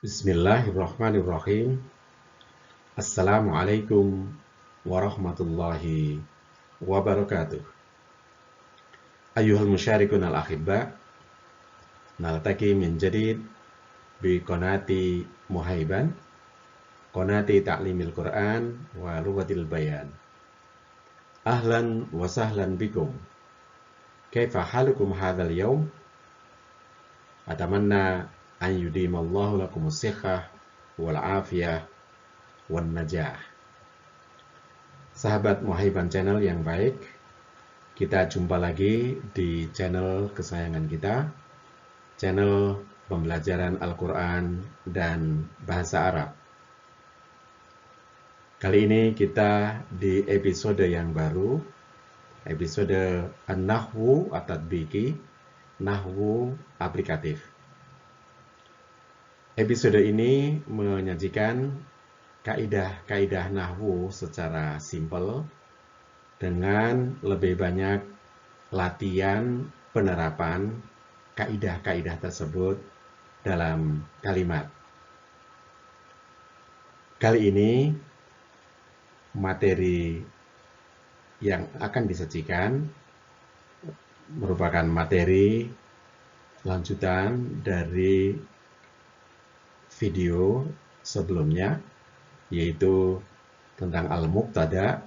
Bismillahirrahmanirrahim. Assalamualaikum warahmatullahi wabarakatuh. Ayuhal musyarikun al-akhibba, naltaki min jadid bi qanati Muhaiban, qanati ta'limil Qur'an wa lughatil bayan. Ahlan wa sahlan bikum. Kaifa halukum hadzal yaum? Atamanna an yudimallahu lakumus sihhah wal afiyah wan najah. Sahabat Muhaiban Channel yang baik, kita jumpa lagi di channel kesayangan kita, channel pembelajaran Al-Quran dan Bahasa Arab. Kali ini kita di episode yang baru, episode An-Nahwu At-Tatbiki, Nahwu Aplikatif. Episode ini menyajikan kaidah-kaidah Nahwu secara simpel, dengan lebih banyak latihan penerapan kaidah-kaidah tersebut dalam kalimat. Kali ini materi yang akan disajikan merupakan materi lanjutan dari video sebelumnya, yaitu tentang al-mubtada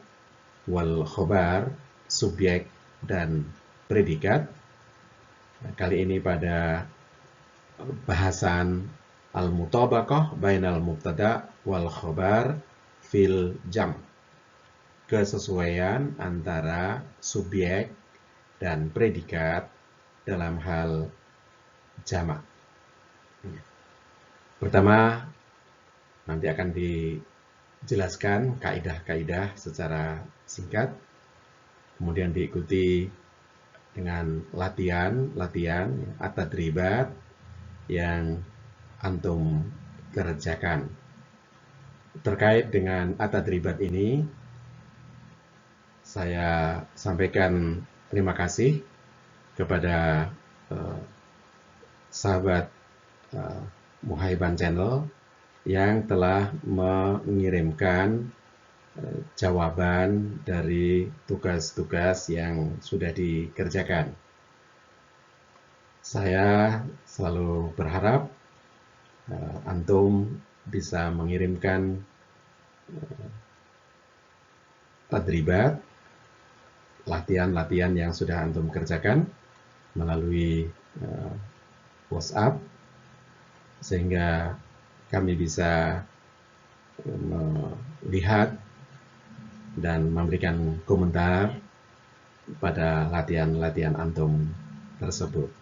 wal khobar, subjek dan predikat. Kali ini pada bahasan al-mutabaqah bainal mubtada wal khobar fil jam, kesesuaian antara subjek dan predikat dalam hal jamak. Pertama, nanti akan dijelaskan kaidah-kaidah secara singkat, kemudian diikuti dengan latihan at-tadribat yang antum kerjakan. Terkait dengan at-tadribat ini, saya sampaikan terima kasih kepada sahabat Muhaiban Channel yang telah mengirimkan jawaban dari tugas-tugas yang sudah dikerjakan. Saya selalu berharap antum bisa mengirimkan tadribat, latihan-latihan yang sudah antum kerjakan melalui WhatsApp, sehingga kami bisa melihat dan memberikan komentar pada latihan-latihan antum tersebut.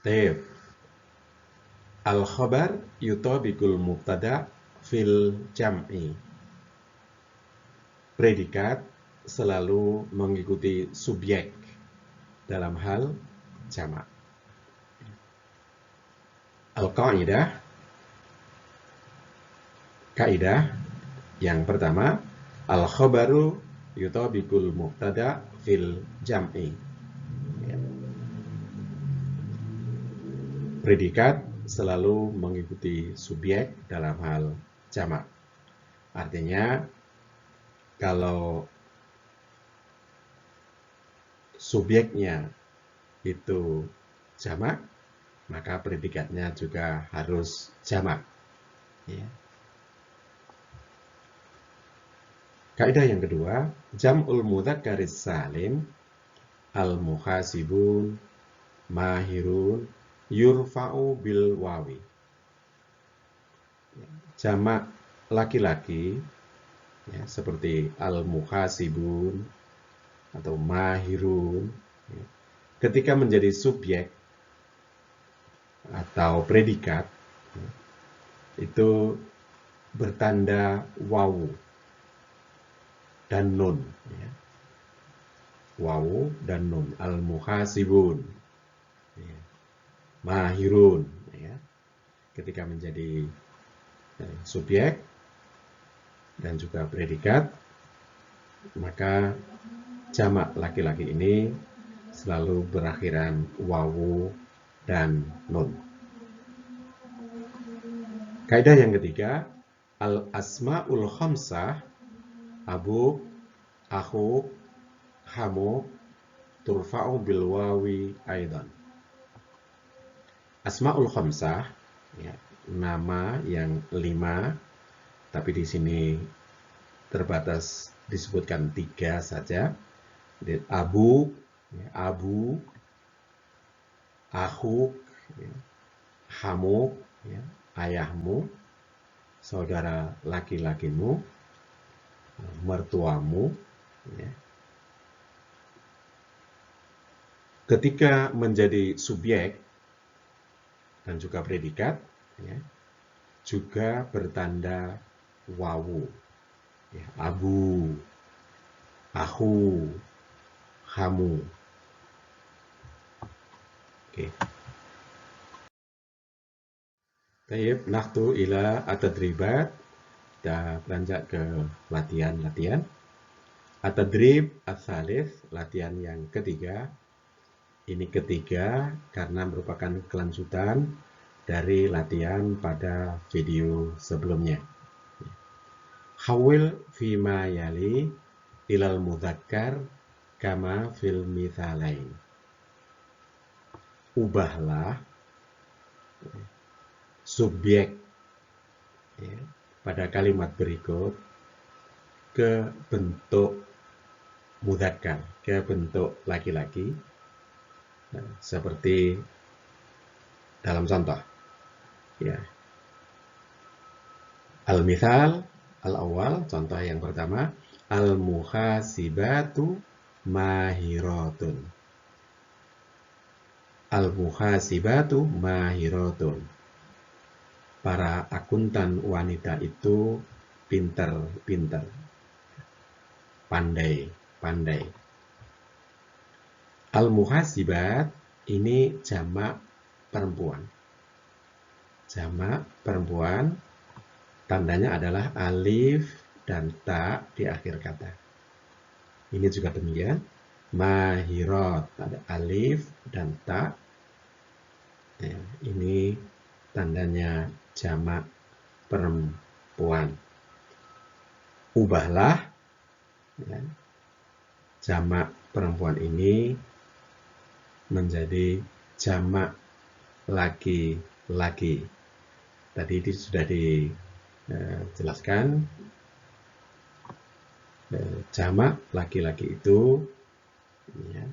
Taib. Al-khabar yutabikul mubtada fil jam'i. Predikat selalu mengikuti subjek dalam hal jamak. Al-qaidah, kaidah yang pertama, al-khabaru yutabikul mubtada fil jam'i. Predikat selalu mengikuti subjek dalam hal jamak. Artinya, kalau subjeknya itu jamak, maka predikatnya juga harus jamak. Ya. Kaidah yang kedua, jam'ul mudzakkaris salim, al-muhasibun, mahirun, yurfa'u bil wawi. Jamak laki-laki, ya, seperti al-muhasibun atau mahirun, ya, ketika menjadi subjek atau predikat, ya, itu bertanda wawu dan nun, ya. Wawu dan nun, al-muhasibun, ya. Mahirun, ya. Ketika menjadi subjek dan juga predikat, maka jamak laki-laki ini selalu berakhiran wawu dan nun. Kaidah yang ketiga, al-asma'ul khamsah, abu, akhu, hamu, turfa'u bil wawi aidan. Asma'ul khamsah, ya, nama yang 5, tapi di sini terbatas disebutkan 3 saja. Abu, ya, abu, akhu, ya, hamu, ya, ayahmu, saudara laki-lakimu, mertuamu, ya. Ketika menjadi subjek dan juga predikat, ya, juga bertanda wawu, ya, abu, akhu, hamu. Oke. Tayyib, nahtu ila at-tadribat. Kita beranjak ke latihan-latihan. At-tadrib ats-tsalits, latihan yang ketiga. Ini ketiga karena merupakan kelanjutan dari latihan pada video sebelumnya. Hawil fima yali ilal mudzakkar kama fil mitsalain. Ubahlah subjek, ya, pada kalimat berikut ke bentuk mudzakkar, ke bentuk laki-laki, seperti dalam contoh, ya. Al-mithal al-awwal, contoh yang pertama, al-muhasibatu mahiratun. Al-muhasibatu mahiratun. Para akuntan wanita itu pintar-pintar, pandai-pandai. Al-muhasibat ini jamak perempuan. Jamak perempuan, tandanya adalah alif dan ta di akhir kata. Ini juga demikian. Mahirat, ada alif dan ta. Ya, ini tandanya jamak perempuan. Ubahlah, ya, jamak perempuan ini menjadi jamak laki-laki. Tadi itu sudah dijelaskan. Jamak laki-laki itu, ya,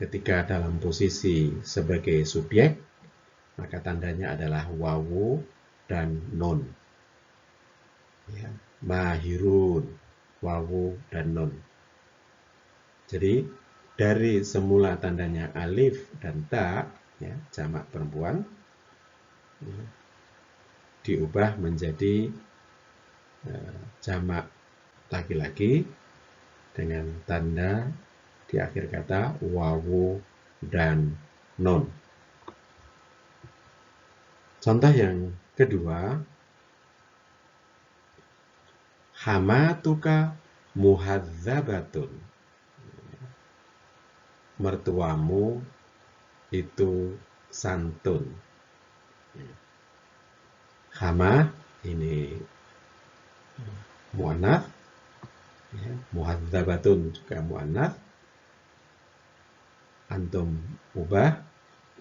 ketika dalam posisi sebagai subjek, maka tandanya adalah wawu dan nun. Ya, mahirun, wawu dan nun. Jadi dari semula tandanya alif dan ta, ya, jamak perempuan, ya, diubah menjadi jamak laki-laki dengan tanda di akhir kata wawu dan nun. Contoh yang kedua, hamatuka muhadzabatun. Mertuamu itu santun. Hama ini muannats, ya, muhadzabatun juga muannats. Antum ubah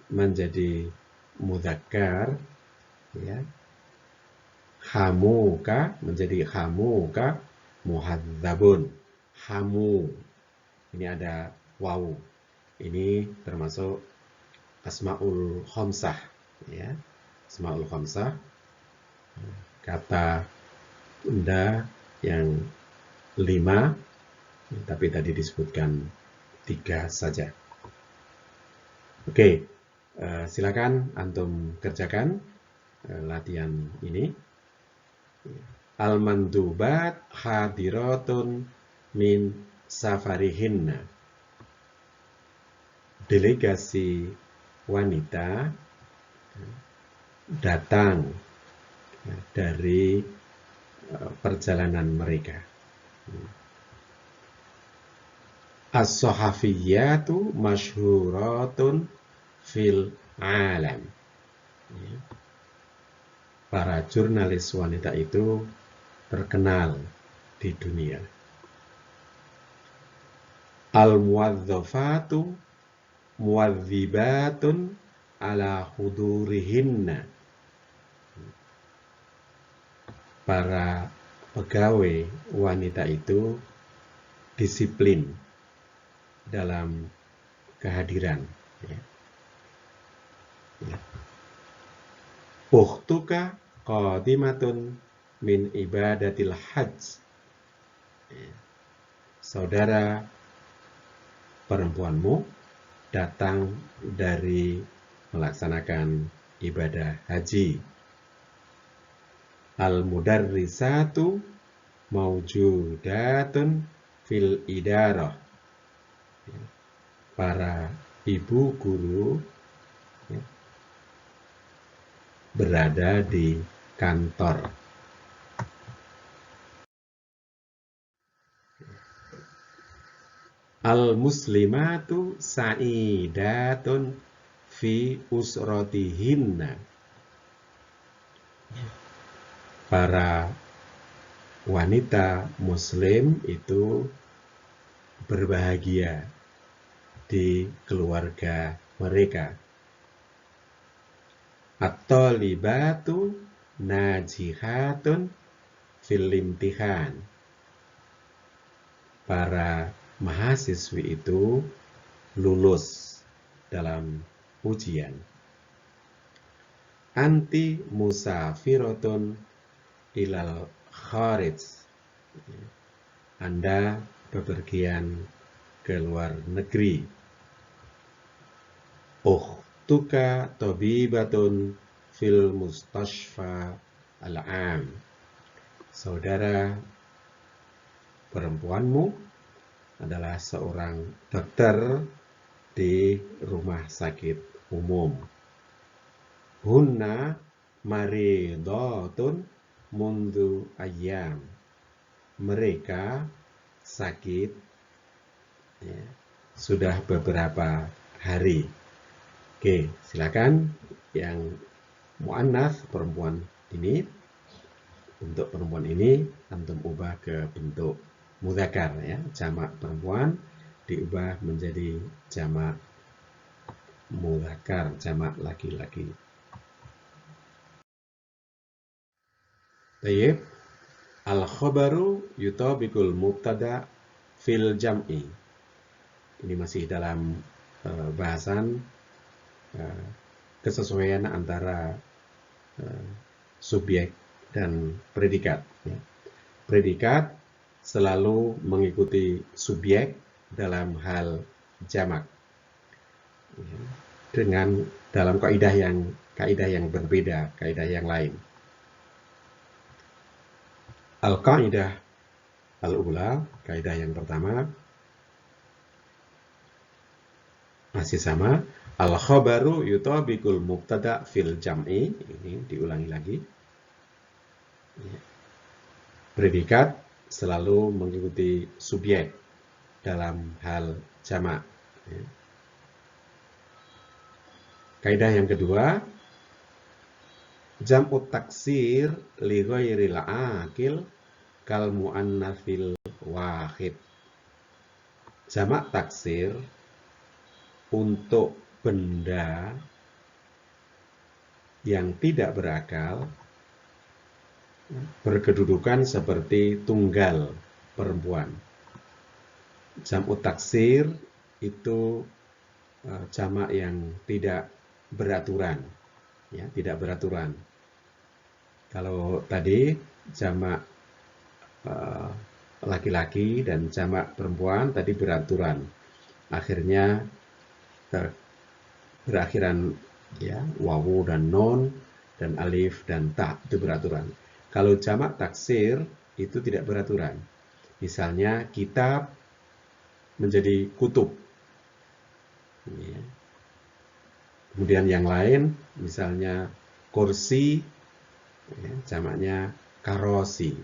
menjadi mudzakkar, ya. Hamuka menjadi hamuka muhadzabun. Hamu ini ada wawu. Ini termasuk asmaul khamsah, ya. Asmaul khamsah, kata benda yang 5, tapi tadi disebutkan 3 saja. Oke, silakan antum kerjakan latihan ini. Al-mandubat hadiratun min safarihinna. Delegasi wanita datang dari perjalanan mereka. As-sahafiyyatu masyhuratun fil alam. Para jurnalis wanita itu terkenal di dunia. Al-muwadzafatu muwadzibatun ala hudurihinna. Para pegawai wanita itu disiplin dalam kehadiran. Ukhtuka qadimatun min ibadatil hajj. Saudara perempuanmu datang dari melaksanakan ibadah haji. Al-mudarrisatu maujudatun fil idarah. Para ibu guru berada di kantor. Al-muslimatu sa'idatun fi usratihinna. Para wanita muslim itu berbahagia di keluarga mereka. At-talibatu najihatun fil imtihan. Para mahasiswi itu lulus dalam ujian. Anti musafiratun ilal kharij. Anda bepergian ke luar negeri. Ukhtuka tabibatun fil mustashfa al-am. Saudara perempuanmu adalah seorang dokter di rumah sakit umum. Hunna maridatun mundu ayyam. Mereka sakit sudah beberapa hari. Oke, silakan yang muannats perempuan ini, untuk perempuan ini antum ubah ke bentuk mudzakkar ya, jamak perempuan diubah menjadi jamak mudzakkar, jamak laki-laki. Baik. Al-khabaru yutabiqul mubtada fil jam'i. Ini masih dalam bahasan kesesuaian antara subjek dan predikat. Predikat selalu mengikuti subjek dalam hal jamak. Dengan dalam kaidah yang berbeda, kaidah yang lain. Al-qaidah al-ula, kaidah yang pertama masih sama. Al-khabaru yutabiqul mubtada fil jam'i. Ini diulangi lagi. Predikat selalu mengikuti subjek dalam hal jamak. Kaidah yang kedua, jam'ut taksir li ghairil aqil kal muannatsil wahid. Jamak taksir untuk benda yang tidak berakal berkedudukan seperti tunggal perempuan. Jam'ut taksir itu jamak yang tidak beraturan, ya, tidak beraturan. Kalau tadi jamak laki-laki dan jamak perempuan tadi beraturan, akhirnya berakhiran ya wawu dan non dan alif dan ta, itu beraturan. Kalau jamak taksir itu tidak beraturan. Misalnya kitab menjadi kutub. Ya. Kemudian yang lain, misalnya kursi, ya, jamaknya karosi.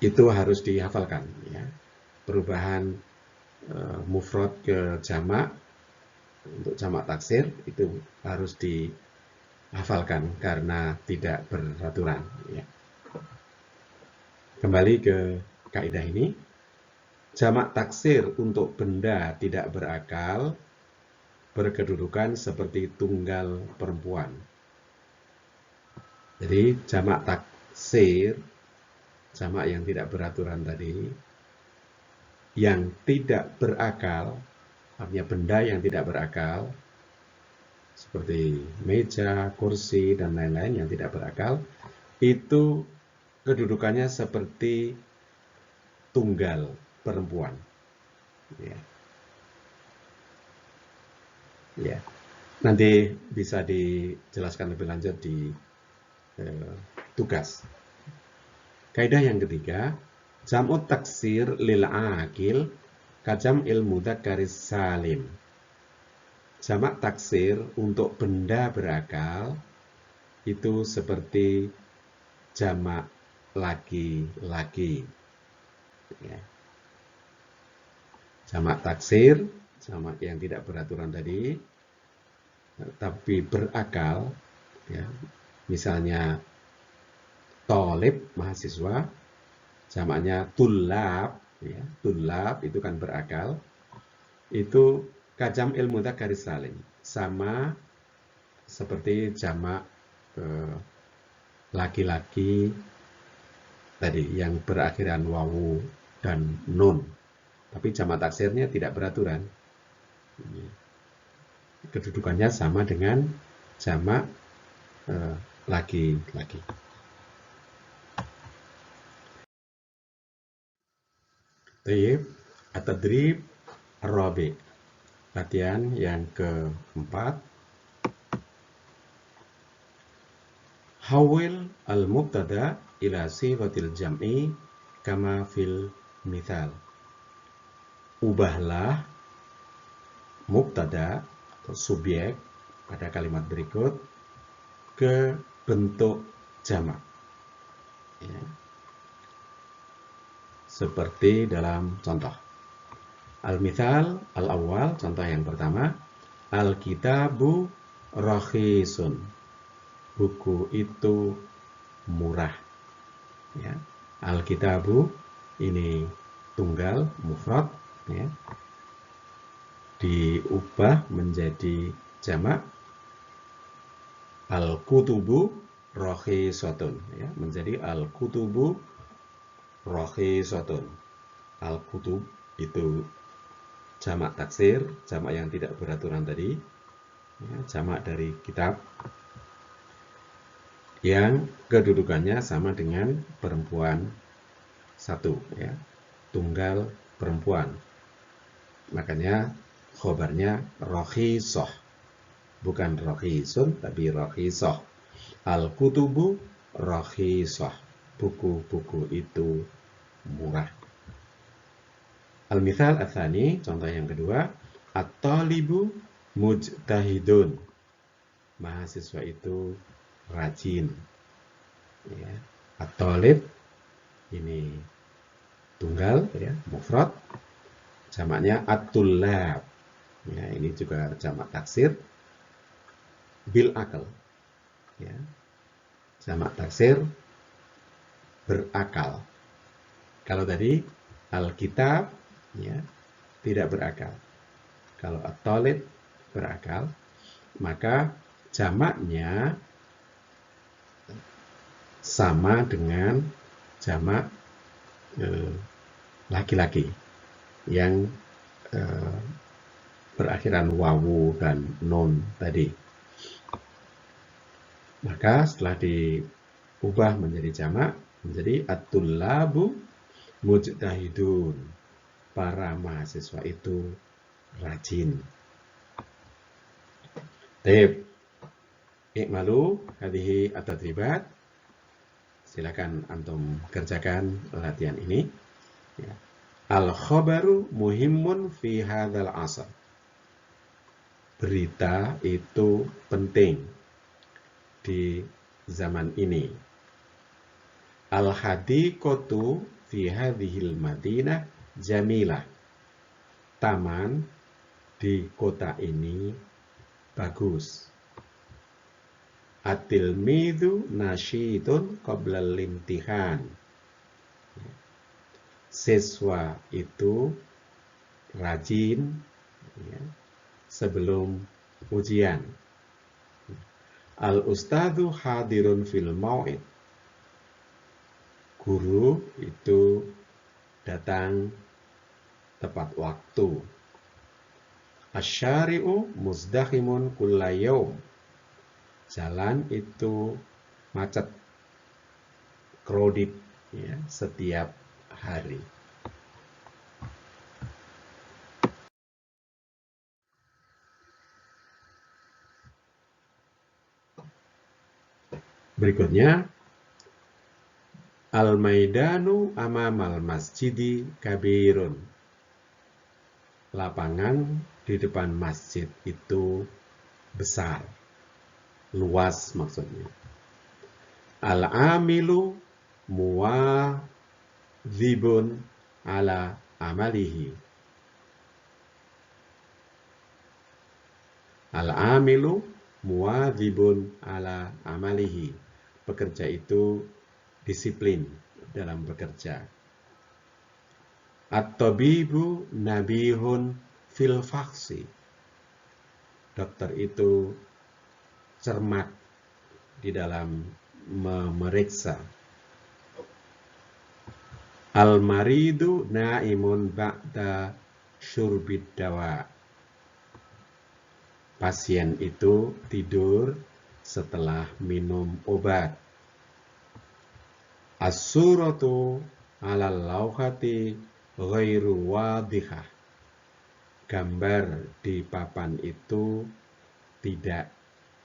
Itu harus dihafalkan. Ya. perubahan mufrad ke jamak untuk jamak taksir itu harus dihafalkan karena tidak beraturan. Ya. Kembali ke kaidah ini, jamak taksir untuk benda tidak berakal berkedudukan seperti tunggal perempuan. Jadi jamak taksir, jamak yang tidak beraturan tadi, yang tidak berakal, artinya benda yang tidak berakal, seperti meja, kursi, dan lain-lain yang tidak berakal, itu kedudukannya seperti tunggal perempuan. Ya. Ya. Nanti bisa dijelaskan lebih lanjut di tugas. Kaidah yang ketiga, jam'ut taksir lil akil kajam'il mudzakkaris salim. Jamak taksir untuk benda berakal itu seperti jamak laki-laki. Ya. Jamak taksir, jamak yang tidak beraturan tadi, tapi berakal, ya. Misalnya tolib, mahasiswa, jamaknya tulab, ya. Tulab itu kan berakal, itu kajam ilmu dzakaris salim, sama seperti jamak laki-laki tadi yang berakhiran wawu dan nun, tapi jamak taksirnya tidak beraturan. Kedudukannya sama dengan jamak laki-laki. Tayyib, at-tadrib ar-rabi'. Latihan yang keempat. Hawil al-mubtada ila sighatil jam'i kama fil mithal. Ubahlah mubtada atau subjek pada kalimat berikut ke bentuk jamak. Ya. Seperti dalam contoh. Al-mithal al-awwal, contoh yang pertama, al-kitabu rakhisun. Buku itu murah. Ya. Al-kitabu ini tunggal, mufrad, ya. Diubah menjadi jamak. Al-kutubu rakhisatun, ya, menjadi al-kutubu rakhisatun. Al-kutub itu jamak taksir, jamak yang tidak beraturan tadi, ya, jamak dari kitab yang kedudukannya sama dengan perempuan satu, ya, tunggal perempuan. Makanya khobarnya rakhisah, bukan rakhisun tapi rakhisah. Al-kutubu rakhisah, buku-buku itu murah. Al-mithal ats-tsani, contoh yang kedua, at-talibu mujtahidun. Mahasiswa itu rajin. Ya. At-talib ini tunggal, ya, mufrad. Jamaknya at-tullab. Ya, ini juga jamak taksir bil akal. Ya. Jamak taksir berakal. Kalau tadi al-kitab, ya, tidak berakal. Kalau at-talib berakal, maka jamaknya sama dengan jamak laki-laki yang berakhiran wawu dan nun tadi. Maka setelah diubah menjadi jamak, menjadi at-tullabu mujtahidun. Para mahasiswa itu rajin. Taib. Ikmalu hadhihi at-tadribat. Silakan antum kerjakan latihan ini. Ya. Al-khabaru muhimmun fi hadzal asr. Berita itu penting di zaman ini. Al-hadiqatu fi hadhil madinah jamilah. Taman di kota ini bagus. At-tilmidhu nasyitun qabla al-imtihan. Siswa itu rajin ya, sebelum ujian. Al-ustadzu hadirun fil mau'id. Guru itu datang tepat waktu. Asyari'u muzdahimun kulla yaum. Jalan itu macet, crowded ya, setiap hari. Berikutnya, al-maidanu amamal masjidi kabirun. Lapangan di depan masjid itu besar, luas maksudnya. Al-amilu muwadhibun ala amalihi. Al-amilu muwadhibun ala amalihi. Pekerja itu disiplin dalam bekerja. At-tabibu nabihun fil faksi. Dokter itu cermat di dalam memeriksa. Al-maridu naimun ba'da syurbid dawa. Pasien itu tidur setelah minum obat. As-suratu 'alal lawhati ghairu wadihah. Gambar di papan itu tidak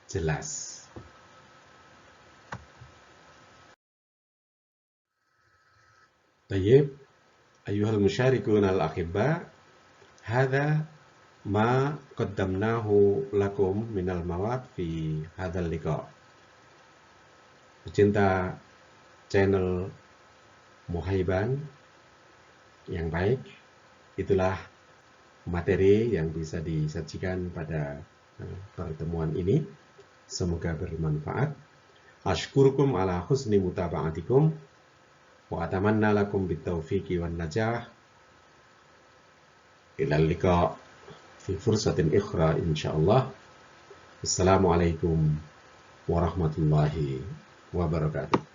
jelas. Tayyib, ayuhal musyarikun al-akhibba, hadha ma qaddamnahu lakum minal mawad fi hadzal liqa. Pecinta channel Muhaiban yang baik, itulah materi yang bisa disajikan pada pertemuan ini. Semoga bermanfaat. Ashkurukum ala husni mutaba'atikum wa atamanna lakum bitaufiqi wan najah. Ilal liqa fi fursatin ikhra insyaallah. Assalamualaikum warahmatullahi wabarakatuh.